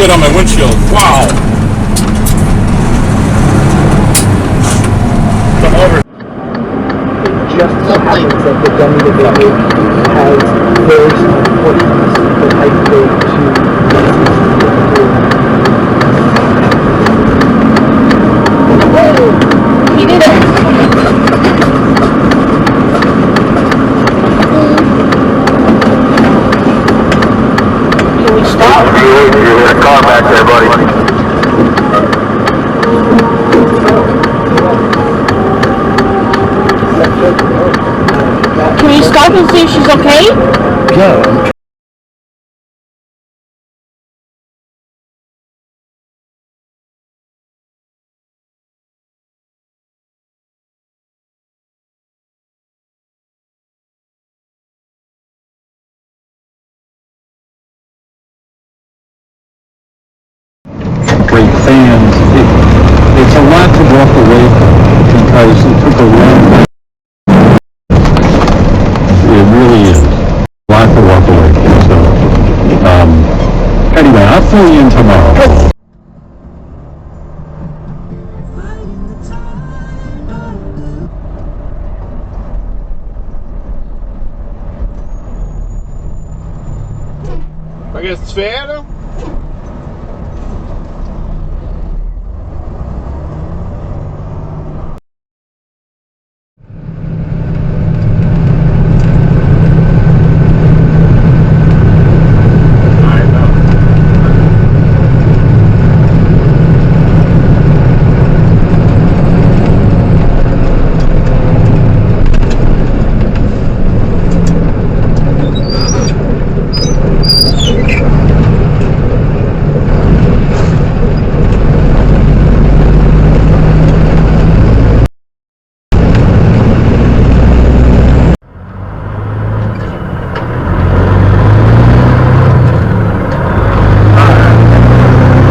shit on my windshield. Wow. The over. It just so happens that the dummy that they make has very small portions that isolate to He did it. Can we stop? You hit a car back there, buddy. Can we stop and see if she's okay? Yeah. Great fans. It's a lot to walk away from because it took a long time. It really is a lot to walk away from. So, anyway, I'll fill you in tomorrow. Mas esfera.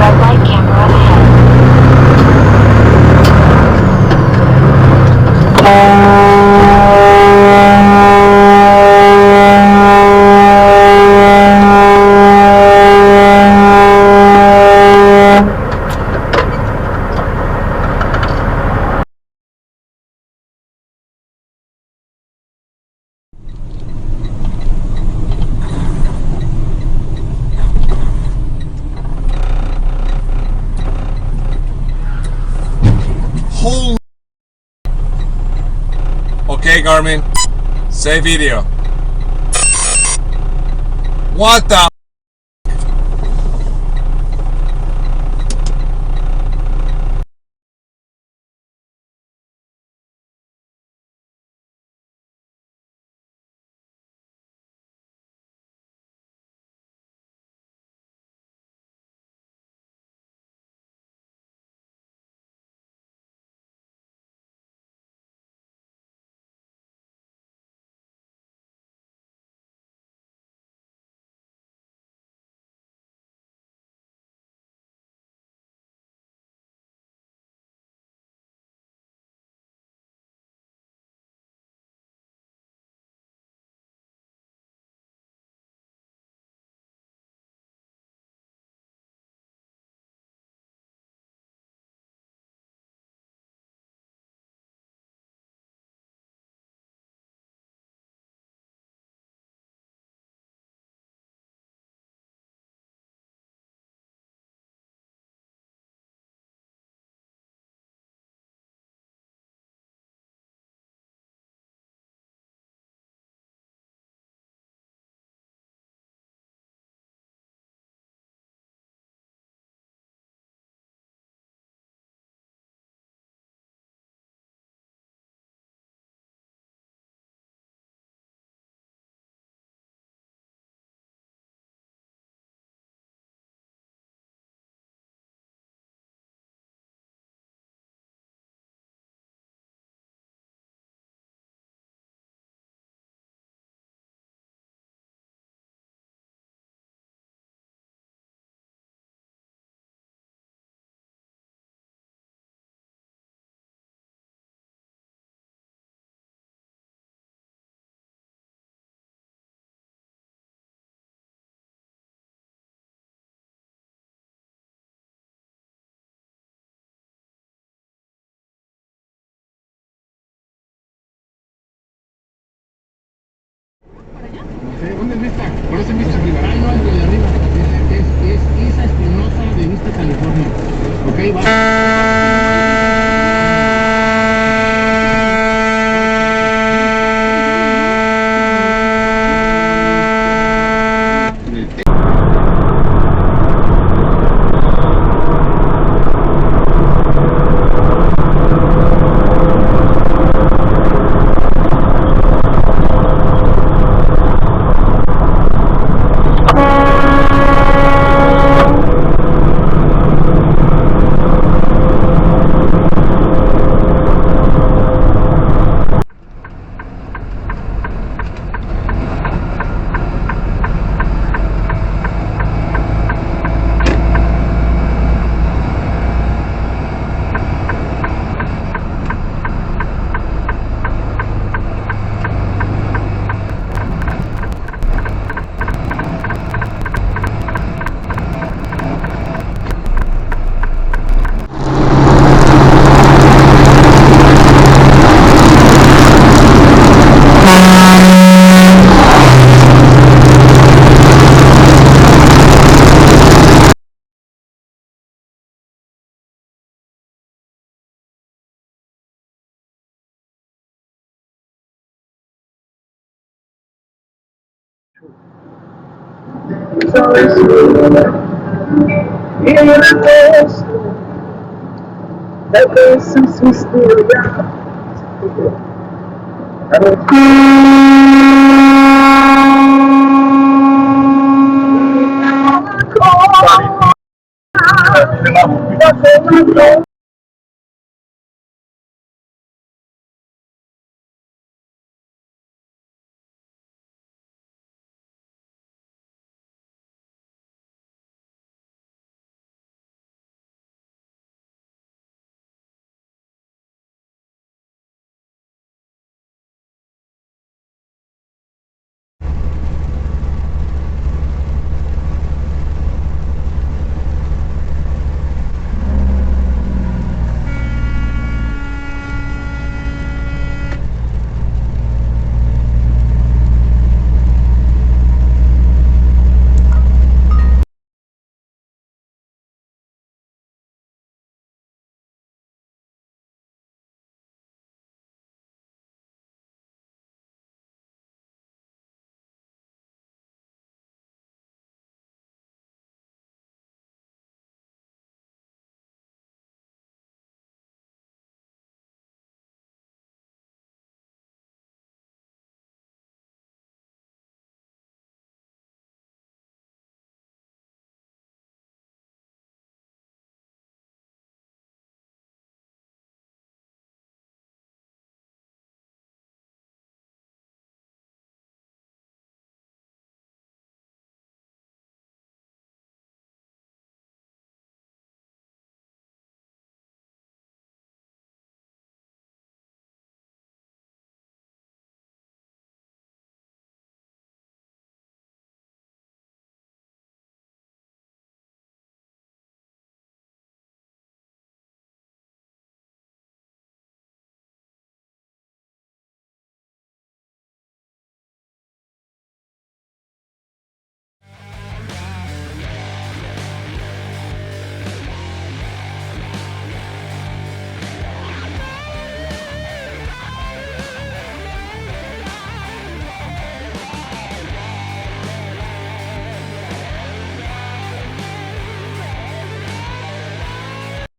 Red light camera Holy. Okay, Garmin. Save video. What the? en esta, por eso en vista arriba. Ay, no, en de arriba. Es Isa Espinosa de Vista California. Ok, va.